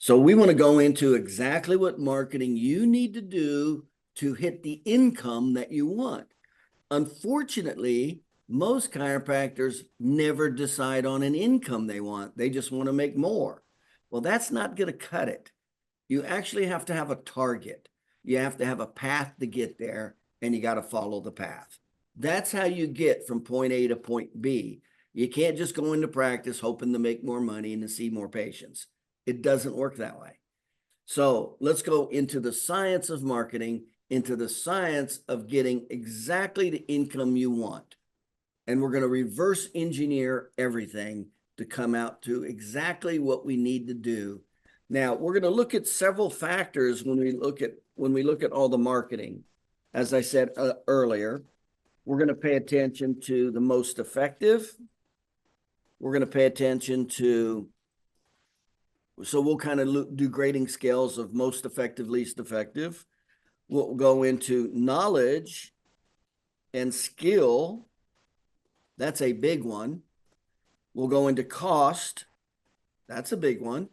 So we want to go into exactly what marketing you need to do to hit the income that you want. Unfortunately, most chiropractors never decide on an income they want. They just want to make more. Well, that's not going to cut it. You actually have to have a target. You have to have a path to get there, and you got to follow the path. That's how you get from point A to point B. You can't just go into practice hoping to make more money and to see more patients. It doesn't work that way. So let's go into the science of marketing, into the science of getting exactly the income you want. And we're going to reverse engineer everything to come out to exactly what we need to do. Now, we're going to look at several factors when we look at all the marketing. As I said earlier, we're going to pay attention to the most effective. We're going to pay attention to, so we'll kind of do grading scales of most effective, least effective. We'll go into knowledge and skill. That's a big one. We'll go into cost. That's a big one.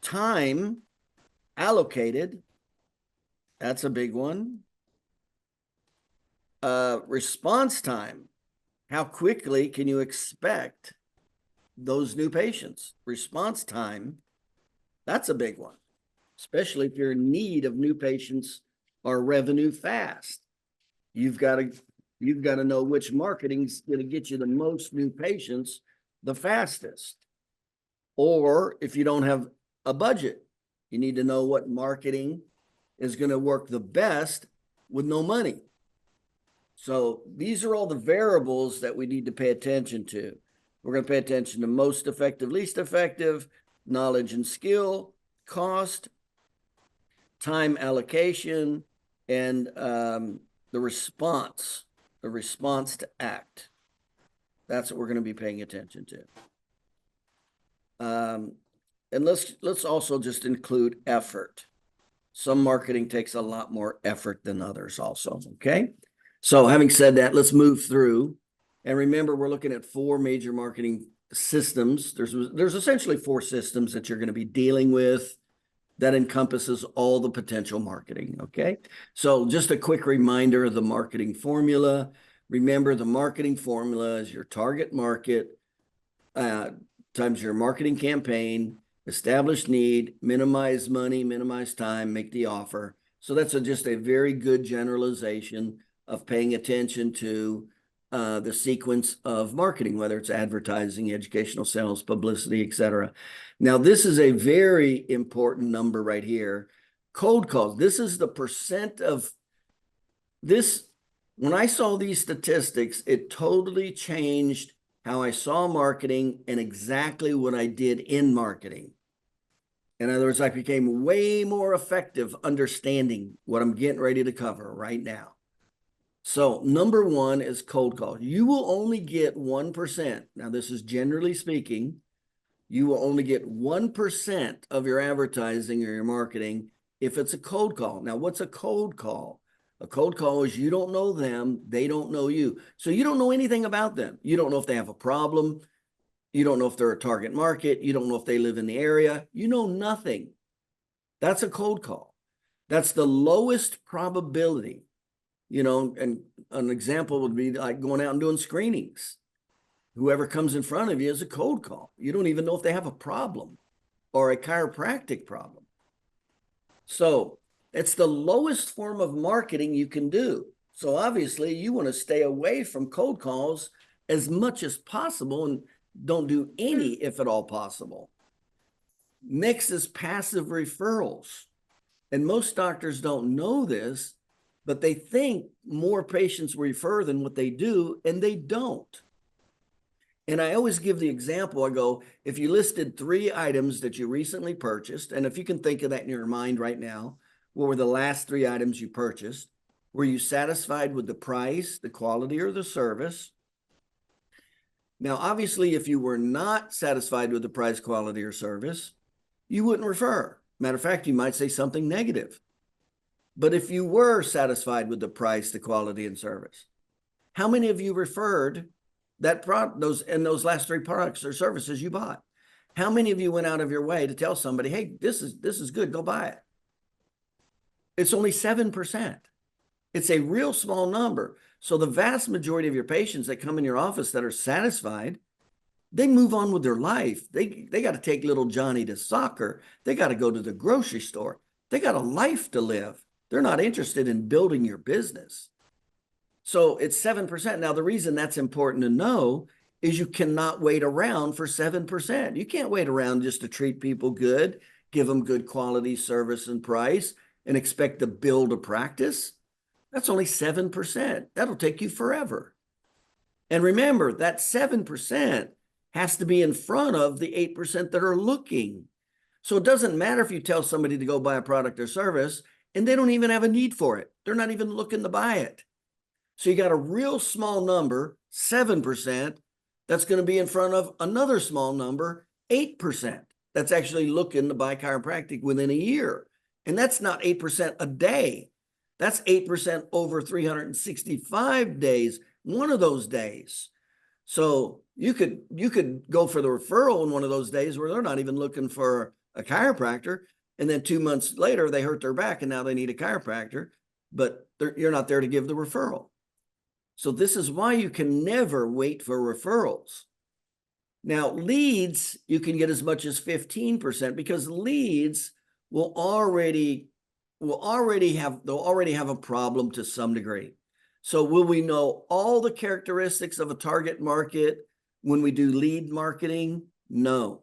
Time allocated. That's a big one. Response time. How quickly can you expect those new patients? Response time. That's a big one, especially if you're in need of new patients or revenue fast. You've got to know which marketing's going to get you the most new patients the fastest. Or if you don't have a budget, you need to know what marketing is going to work the best with no money. So these are all the variables that we need to pay attention to. We're going to pay attention to most effective, least effective, knowledge and skill, cost, time allocation, and the response to act. That's what we're going to be paying attention to. And let's also just include effort. Some marketing takes a lot more effort than others also, okay? So having said that, let's move through. And remember, we're looking at 4 major marketing systems. There's essentially 4 systems that you're going to be dealing with that encompasses all the potential marketing, okay? So just a quick reminder of the marketing formula. Remember, the marketing formula is your target market times your marketing campaign, establish need, minimize money, minimize time, make the offer. So that's just a very good generalization of paying attention to the sequence of marketing, whether it's advertising, educational sales, publicity, etc. Now, this is a very important number right here. Cold calls. This is the percent of this. When I saw these statistics, it totally changed how I saw marketing and exactly what I did in marketing. In other words, I became way more effective understanding what I'm getting ready to cover right now. So number 1 is cold call. You will only get 1%. Now, this is generally speaking, you will only get 1% of your advertising or your marketing if it's a cold call. Now, what's a cold call? A cold call is you don't know them, they don't know you. So you don't know anything about them. You don't know if they have a problem. You don't know if they're a target market. You don't know if they live in the area. You know nothing. That's a cold call. That's the lowest probability. You know, and an example would be like going out and doing screenings. Whoever comes in front of you is a cold call. You don't even know if they have a problem or a chiropractic problem. So it's the lowest form of marketing you can do. So obviously you want to stay away from cold calls as much as possible and don't do any if at all possible. Next is passive referrals. And most doctors don't know this, but they think more patients refer than what they do, and they don't. And I always give the example, I go, if you listed 3 items that you recently purchased, and if you can think of that in your mind right now, what were the last 3 items you purchased? Were you satisfied with the price, the quality, or the service? Now, obviously, if you were not satisfied with the price, quality, or service, you wouldn't refer. Matter of fact, you might say something negative. But if you were satisfied with the price, the quality, and service, how many of you referred those last 3 products or services you bought? How many of you went out of your way to tell somebody, hey, this is good, go buy it? It's only 7%. It's a real small number. So the vast majority of your patients that come in your office that are satisfied, they move on with their life. They got to take little Johnny to soccer. They got to go to the grocery store. They got a life to live. They're not interested in building your business. So it's 7%. Now, the reason that's important to know is you cannot wait around for 7%. You can't wait around just to treat people good, give them good quality service and price, and expect to build a practice. That's only 7%. That'll take you forever. And remember, that 7% has to be in front of the 8% that are looking. So it doesn't matter if you tell somebody to go buy a product or service and they don't even have a need for it. They're not even looking to buy it. So you got a real small number, 7%, that's going to be in front of another small number, 8%, that's actually looking to buy chiropractic within a year. And that's not 8% a day. That's 8% over 365 days, one of those days. So you could go for the referral in one of those days where they're not even looking for a chiropractor. And then 2 months later, they hurt their back and now they need a chiropractor, but you're not there to give the referral. So this is why you can never wait for referrals. Now, leads, you can get as much as 15% because leads will already have a problem to some degree. So will we know all the characteristics of a target market when we do lead marketing? No.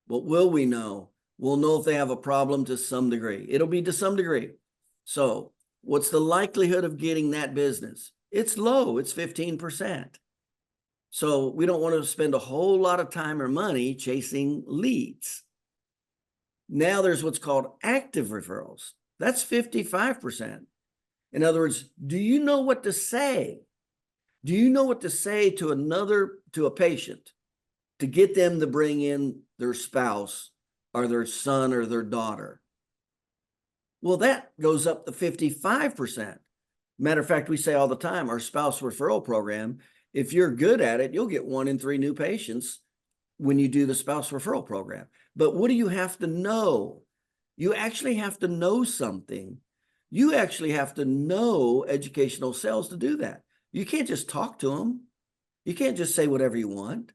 What will we know? We'll know if they have a problem to some degree. It'll be to some degree. So what's the likelihood of getting that business? It's low. It's 15%. So we don't want to spend a whole lot of time or money chasing leads. Now there's what's called active referrals. That's 55%. In other words, do you know what to say? Do you know what to say to a patient to get them to bring in their spouse or their son or their daughter? Well, that goes up to 55%. Matter of fact, we say all the time, our spouse referral program, if you're good at it, you'll get 1 in 3 new patients when you do the spouse referral program. But what do you have to know? You actually have to know something. You actually have to know educational sales to do that. You can't just talk to them. You can't just say whatever you want.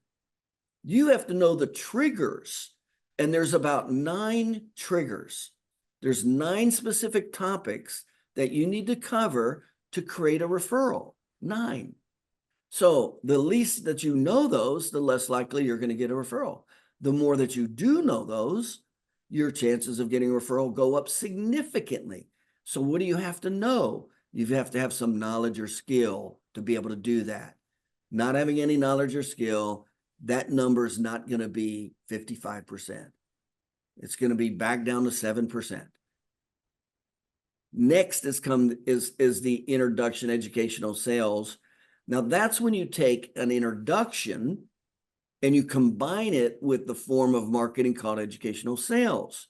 You have to know the triggers. And there's about 9 triggers. There's 9 specific topics that you need to cover to create a referral. 9. So the least that you know those, the less likely you're going to get a referral. The more that you do know those, your chances of getting a referral go up significantly. So what do you have to know? You have to have some knowledge or skill to be able to do that. Not having any knowledge or skill, that number is not going to be 55%. It's going to be back down to 7%. Next is the introduction educational sales. Now that's when you take an introduction and you combine it with the form of marketing called educational sales.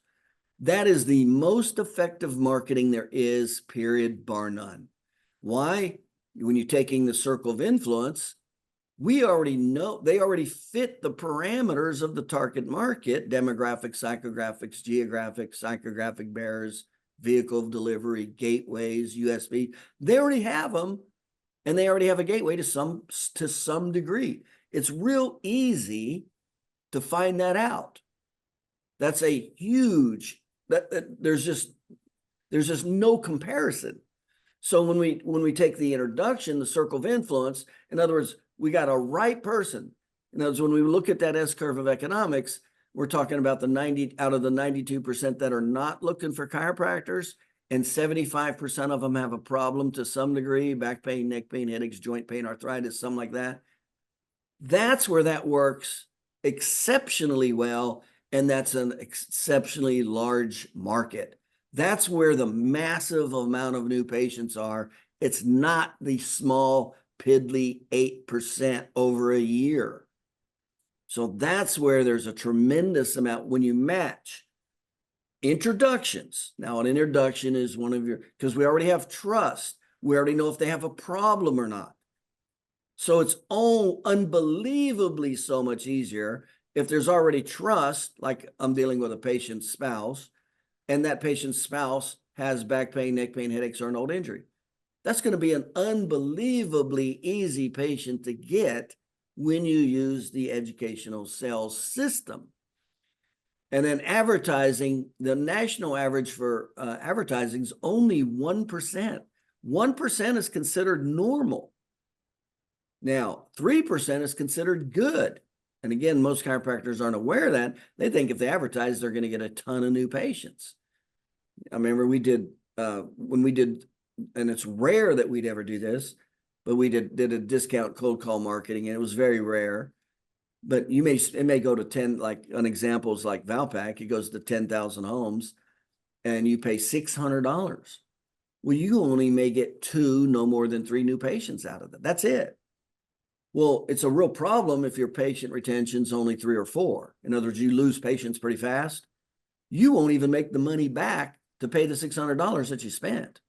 That is the most effective marketing there is, period, bar none. Why? When you're taking the circle of influence, we already know they already fit the parameters of the target market: demographics, psychographics, geographic, psychographic bearers, vehicle of delivery, gateways, USB. They already have them, and they already have a gateway to some degree. It's real easy to find that out. That's a huge, there's just no comparison. So when we take the introduction, the circle of influence, in other words, we got a right person. In other words, when we look at that S-curve of economics, we're talking about the 90 out of the 92% that are not looking for chiropractors, and 75% of them have a problem to some degree: back pain, neck pain, headaches, joint pain, arthritis, something like that. That's where that works exceptionally well, and that's an exceptionally large market. That's where the massive amount of new patients are. It's not the small, piddly 8% over a year. So that's where there's a tremendous amount when you match introductions. Now, an introduction is one of your, because we already have trust. We already know if they have a problem or not. So it's all unbelievably so much easier if there's already trust, like I'm dealing with a patient's spouse, and that patient's spouse has back pain, neck pain, headaches, or an old injury, that's going to be an unbelievably easy patient to get when you use the educational sales system. And then advertising, the national average for advertising is only 1%. 1% is considered normal. Now, 3% is considered good. And again, most chiropractors aren't aware of that. They think if they advertise, they're going to get a ton of new patients. I remember we did, when we did, and it's rare that we'd ever do this, but we did a discount cold call marketing, and it was very rare. But it may go to 10, like an example is like Valpak, it goes to 10,000 homes and you pay $600. Well, you only may get 2, no more than 3 new patients out of it. That's it. Well, it's a real problem if your patient retention is only 3 or 4. In other words, you lose patients pretty fast. You won't even make the money back to pay the $600 that you spent.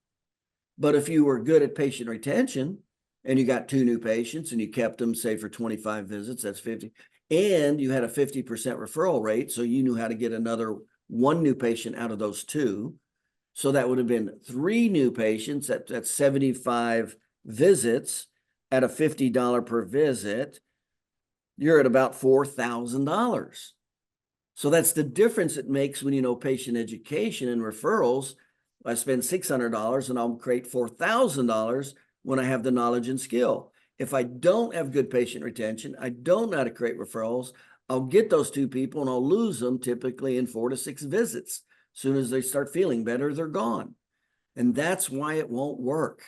But if you were good at patient retention, and you got 2 new patients and you kept them, say, for 25 visits, that's 50. And you had a 50% referral rate, so you knew how to get another 1 new patient out of those 2. So that would have been 3 new patients at 75 visits at a $50 per visit. You're at about $4,000. So that's the difference it makes when you know patient education and referrals. I spend $600 and I'll create $4,000 when I have the knowledge and skill. If I don't have good patient retention, I don't know how to create referrals, I'll get those 2 people and I'll lose them typically in 4 to 6 visits. As soon as they start feeling better, they're gone. And that's why it won't work.